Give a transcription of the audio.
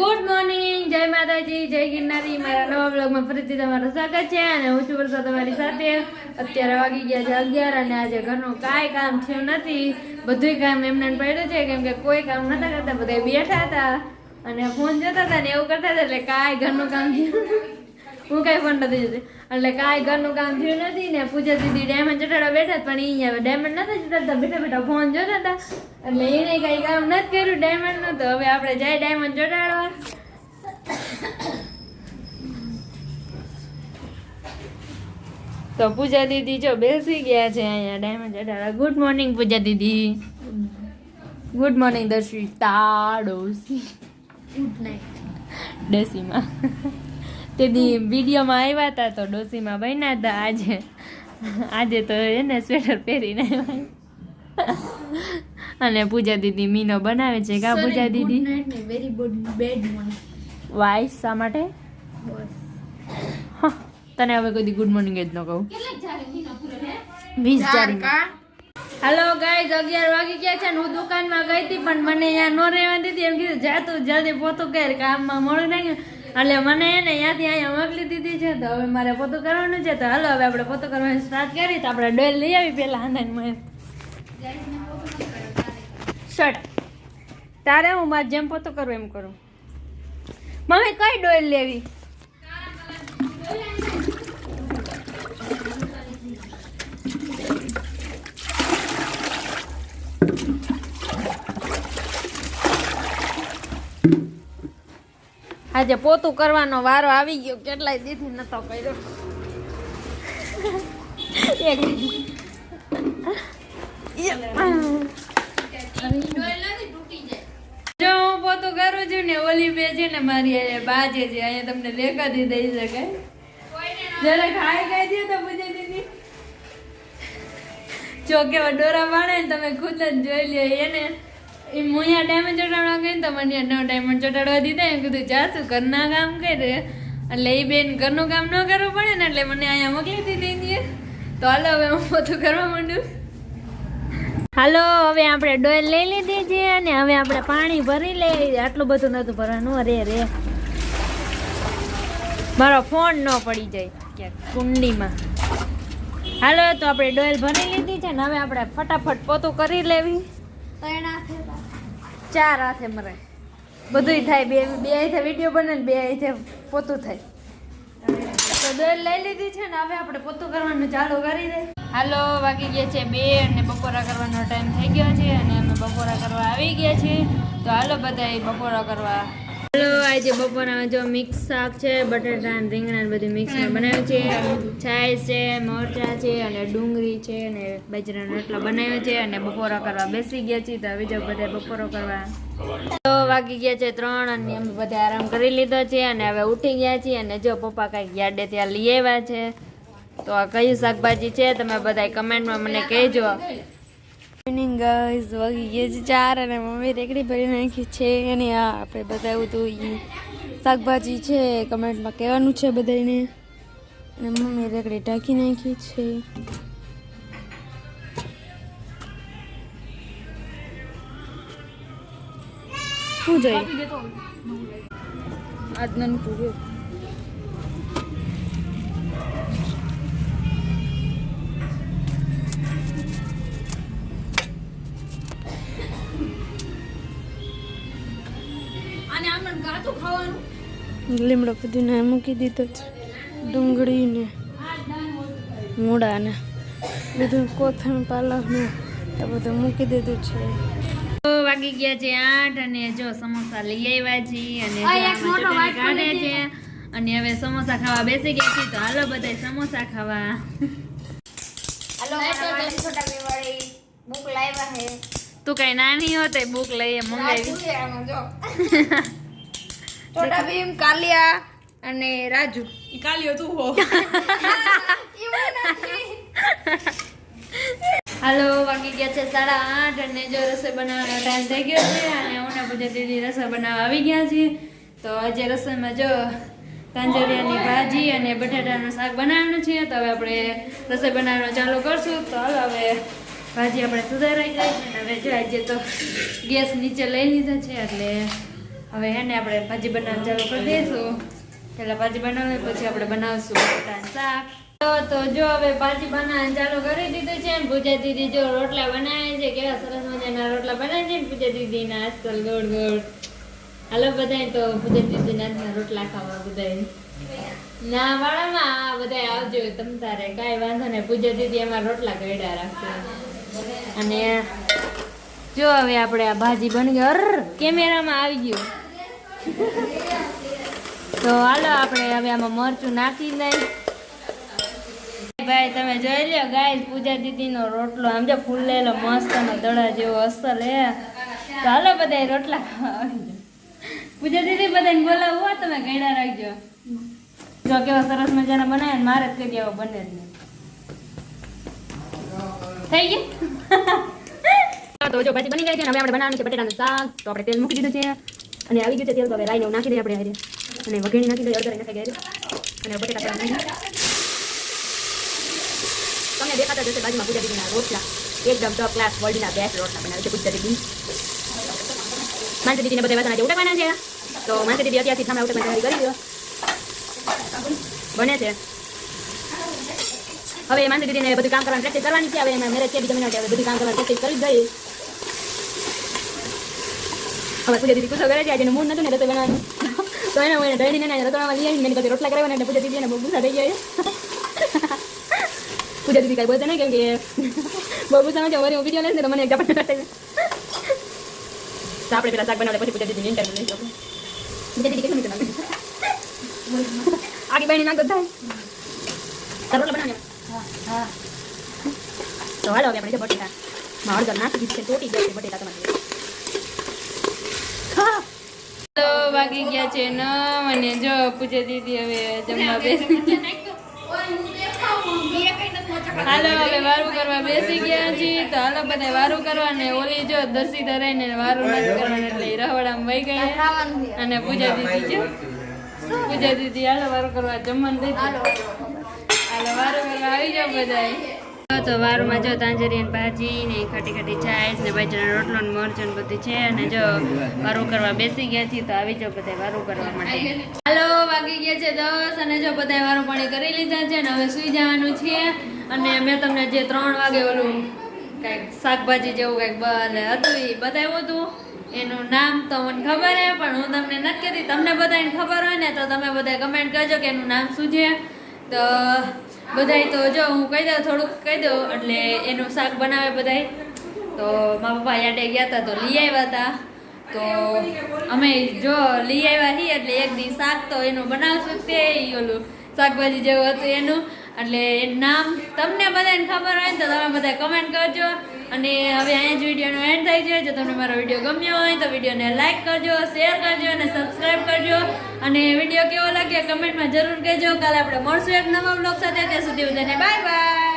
Good morning, જય માતાજી, જય ગિરનારી. મારા નવા બ્લોગમાં ફરીથી તમારું સ્વાગત છે અને હું છું વર્ષા તમારી સાથે. અત્યારે વાગી ગયા છે 11 અને આજે ઘરનું કાંઈ કામ થયું નથી. બધું કામ એમને પડ્યું છે કેમ કે કોઈ કામ નતા કરતા, બધા બેઠા હતા અને ફોન જોતા હતા ને એવું કરતા હતા એટલે કાંઈ ઘરનું કામ થયું. હું કાંઈ ફોન નથી જોતી એટલે કાંઈ ઘરનું કામ થયું નથી. ને પૂજા દીદી ડાયમંડ ચટાડવા બેઠા પણ અહીંયા ડાયમંડ નથી ચટાડતા, બેઠા બેઠા ફોન જોતા હતા એટલે એને કઈ કામ નથી કર્યું ડાયમંડ નું. તો હવે આપણે જાય ડાયમંડ ચટાડવા. તો પૂજા દીદી જો બેસી ગયા છે અહીંયા ડાયમંડ ચટાડવા. ગુડ મોર્નિંગ પૂજા દીદી. ગુડ મોર્નિંગ દર્શિતા ડોસી. ગુડ નાઇટ ડોસીમાં. તે વિડીયોમાં આવ્યા હતા તો ડોસીમાં બન્યા હતા. આજે તો એને સ્વેટર પહેરીને આવ્યા અને પૂજા દીદી મીનો બનાવે છે. કા પૂજા દીદી વેરી ગુડ બેડ મોર્નિંગ. વાઇસ શા માટે? તને હવે કોઈ ગુડ મોર્નિંગ જ ન કહું. 20 હાલો ગાઈઝ, 11 વાગી ગયા છે ને હું દુકાનમાં ગઈ હતી પણ મને અહીંયા ન રહેવા દીધી. એમ કીધું જા તું જલ્દી પોતું કર, કામમાં મોડું નહીં. એટલે મને એને ત્યાંથી અહીંયા મોકલી દીધી છે. તો હવે મારે પોતું કરવાનું છે. તો હાલો હવે આપણે પોતું કરવાનું સ્ટાર્ટ કરી. તો આપણે ડોલ લઈ આવી પેલા આંદાને શર્ટ તારે હું મારે જેમ પોતું કરું એમ કરું. મમ્મી કઈ ડોલ લેવી? આજે પોતું કરવાનો વારો આવી ગયો. કેટલાય દીથી નતો કર્યો. જો હું પોતું કરું છું ને ઓલી બે છે ને મારી બાજે છે અહીંયા તમને દેખાતી દઈ શકાય. જરા ખાઈ ગઈ છે તો પૂછે દીદી જો કેવા ડોરા પાડે ને તમે ખુદ જ જોઈ લ્યો. એને હું અહીંયા ડાયમંડ ચટાડવા ગઈ ને તો મને ન ડાયમંડ ચટાડવા દીધા. એમ કીધું જા તું ઘરના કામ કરે. એટલે એ બેન ઘરનું કામ ન કરવું પડે ને એટલે મને અહીંયા મોકલી દીધી. તો હાલો હવે હું પોતું કરવા માંડું. હાલો હવે આપણે ડોલ લઈ લીધી છે અને હવે આપણે પાણી ભરી લઈએ. આટલું બધું નતું ભરવાનું. અરે મારો ફોન ન પડી જાય ક્યાંક કુંડીમાં. હાલો તો આપણે ડોલ ભરી લીધી છે ને હવે આપણે ફટાફટ પોતું કરી લેવી. 4 હાથે મરે બધું થાય. બે હાથે વિડીયો બને ને 2 હાથે પોતું થાય. તો ડોલ લઈ લીધી છે ને હવે આપણે પોતું કરવાનું ચાલુ કરી દે. હાલો વાગી ગયા છે 2 અને બપોરા કરવાનો ટાઈમ થઈ ગયો છે અને અમે બપોરા કરવા આવી ગયા છીએ. તો હાલો બધા બપોરા કરવા. હાલો આજે બપોરામાં જો મિક્સ શાક છે, બટાટા અને રીંગણા બધું મિક્સમાં બનાવ્યું છે. છાશ છે, મરચાં છે અને ડુંગળી છે અને બાજરાનો રોટલો બનાવ્યો છે અને બપોરા કરવા બેસી ગયા છીએ. તો હવે જો બધા બપોરો કરવા. તો વાગી ગયા છે 3 અને અમે બધા આરામ કરી લીધો છે અને હવે ઉઠી ગયા છીએ. અને જો પપ્પા કાંઈક યાડે ત્યાં લઈ આવ્યા છે. તો આ કયું શાકભાજી છે તમે બધા કમેન્ટમાં મને કહેજો. મોર્નિંગ ગાઈઝ, વાગી ગયા છે 4 અને મમ્મી રેકડી ભરી નાખી છે. અને આ આપણે બતાવ્યું હતું એ શાકભાજી છે કમેન્ટમાં કહેવાનું છે બધાને. અને મમ્મી રેકડી ઢાંકી નાખી છે. શું જોઈએ આજનું પૂરું લીમડો પુદીનો મૂકી દીધો છે, ડુંગળી ને મૂળા ને બધું કોથમીર પાલક ને એ બધું મૂકી દીધું છે. વાગી ગયા છે 8 અને જો સમોસા લઈ આવ્યા છીએ અને કાઢે છે અને હવે સમોસા ખાવા બેસી ગયા છીએ. તો હાલો બધા સમોસા ખાવા. તું કઈ નાની હોત બુક લઈએ મંગાવી. છોટા ભીમ, કાલિયા અને રાજુ. કાલિયો તું હો. હાલો વાગી ગયા છે 8:30 અને જો રસોઈ બનાવવાનો ટાઈમ થઈ ગયો છે અને હું પૂજા દીદી રસોઈ બનાવવા આવી ગયા છીએ. તો આજે રસોઈમાં જો તાંજરિયાની ભાજી અને બટાટાનું શાક બનાવવાનું છે. તો હવે આપણે રસોઈ બનાવવાનું ચાલુ કરશું. તો હાલો હવે ભાજી આપણે સુધારાઈ જાય છે. હવે જો આજે તો ગેસ નીચે લઈ લીધા છે એટલે હવે હે ને આપણે ભાજી બનાવવાનું ચાલુ કરી દઈશું. પહેલા ભાજી બનાવી પછી આપણે બનાવશું બટાટાનું શાક. તો જો હવે ભાજી બનાવવાનું ચાલુ કરી દીધું છે ને પૂજા દીદી જો રોટલા બનાવે છે. કેવા સરસ મજાના રોટલા બનાવે છે ને પૂજા દીદીના આજકાલ ગોળ ગોળ. હાલો બધાય તો પૂજા દીદીના આજના રોટલા ખાવા બધાય. ના વાળામાં બધાય આવજો તમ તારે કાંઈ વાંધો નહીં. પૂજા દીદી એમાં રોટલા ગળ્યા રાખશે. અને જો હવે આપણે આ ભાજી બની ગઈ. કેમેરામાં આવી ગયું. તો હાલો આપણે હવે આમાં મરચું નાખી દઈએ. ભાઈ તમે જોઈ લ્યો ગાઈસ પૂજા દીદીનો રોટલો આમ જો ફૂલેલો મસ્ત નો દડા જેવો અસલ હે. તો હાલો બધાય રોટલા ખાવા આવી જાઓ. પૂજા દીદી બધાને બોલાવો તમે ગયડા રાખજો. જો કેવા સરસ મજાના બનાવે ને મારે જ કરી આવો બને જ નહીં. થઈ ગયા. તો જો ભાજી બની ગઈ છે ને હવે આપણે બનાવવાનું છે બટેટાનું શાક. તો આપણે તેલ મૂકી દીધું છે અને આવી ગયું છે તેલ. તો હવે રાઈને નાખી દઈએ આપણે હારે અને વઘાણી નાખી દઈએ. અડધા નાખી દઈએ અને બટેટા તમને દેખાતા જશે બાજુમાં પૂજા દીદીના રોટલા. એકદમ ટોપ ક્લાસ વર્લ્ડના બેસ્ટ રોટલા બનાવે છે પૂજા દીદી. માનસી દીદીને બધા વાસણ આજે ઉટકવાના છે. તો માનસી દીદી અત્યારથી સામે ઉટકવાની તૈયારી કરી દો. બને છે હવે માનસી દીદીને બધું કામ કરવાની પ્રેક્ટિસ કરવાની છે. હવે એમાં મેરેજ છે બીજા મહિના બધું કામ કરવાની પ્રેક્ટિસ કરી જ ગઈ. હવે પૂજા દીદી ગુસ્સો કરે છે. આજે મૂડ નતું ને રસોઈ બનાવવાનું. તો એને હું એને ડળીને રસોડામાં લઈ આવીને મેં પછી રોટલા કરાવવાના એટલે પૂજા દીદીને બહુ ગુસ્સા થઈ ગયા. પૂજા દીદી કાંઈ બોલતા નહીં કેમ કે બહુ ગુસ્સામાં છે. વળી હું વિડીયો લઈશ ને તો મને એક ઝપટ થઈ. તો આપણે પેલા શાક બનાવે પછી પૂજા દીદીને ઇન્ટરવ્યુ લઈ શકું. પૂજા દીદી કેટલું મીઠું નાખે આગી બહેની નાખતો થાય. રોટલા બનાવને તો હાલો હવે આપણે બટેટા હળદર નાખી દીધી છે. ચોટી જાય છે બટેટા તમારે. તો વાગી ગયા છે 9 અને જો પૂજા દીદી હવે જમવા બેસી. હાલો હવે વારું કરવા બેસી ગયા છીએ. તો હાલો બધા વારું કરવા ને ઓલી જો દસી ધરાઈને વારું નથી કરવાનું એટલે રહોડામાં વહી ગયા. અને પૂજા દીદી જો પૂજા દીદી હાલો વારું કરવા જમવાનું દઈ હાલો વારું કરવા આવી જાવ બધાય. તો વારુમાં જો તાંજરી ભાજી ને ખાટી ખાટી છાશ ને બાજરાનો રોટલો ને મરચું ને બધું છે. અને જો વારું કરવા બેસી ગયા છીએ. તો આવી જાવ બધા વારું કરવા માટે. હાલો વાગી ગયા છે 10 અને જો બધા વારું પાણી કરી લીધા છે ને હવે સુઈ જવાનું છે. અને મેં તમને જે 3 વાગે ઓલું કંઈક શાકભાજી જેવું કંઈક હતું એ બતાવ્યું હતું. એનું નામ તો મને ખબર હે પણ હું તમને નથી કહેતી. તમને બધાને ખબર હોય ને તો તમે બધા કમેન્ટ કરજો કે એનું નામ શું છે. તો બધાય તો જો હું કહી દઉં થોડુંક કહી દઉં એટલે એનું શાક બનાવે બધાય. તો મારા પપ્પા યાડે ગયા હતા તો લઈ આવ્યા હતા. તો અમે જો લઈ આવ્યા છીએ એટલે એક દી શાક તો એનું બનાવશું તે ઓલું શાકભાજી જેવું હતું એનું. એટલે એનું નામ તમને બધાને ખબર હોય ને તો તમે બધા કમેન્ટ કરજો. અને હવે અહીંયા જ વિડીયોનો એન્ડ થાય છે. જો તમને મારો વિડીયો ગમ્યો હોય તો વિડીયોને લાઇક કરજો, શેર કરજો અને સબસ્ક્રાઈબ કરજો. અને વિડીયો કેવો લાગ્યો કમેન્ટમાં જરૂર કહેજો. કાલે આપણે મળશું એક નવા બ્લોગ સાથે. ત્યાં સુધી બધાને બાય બાય.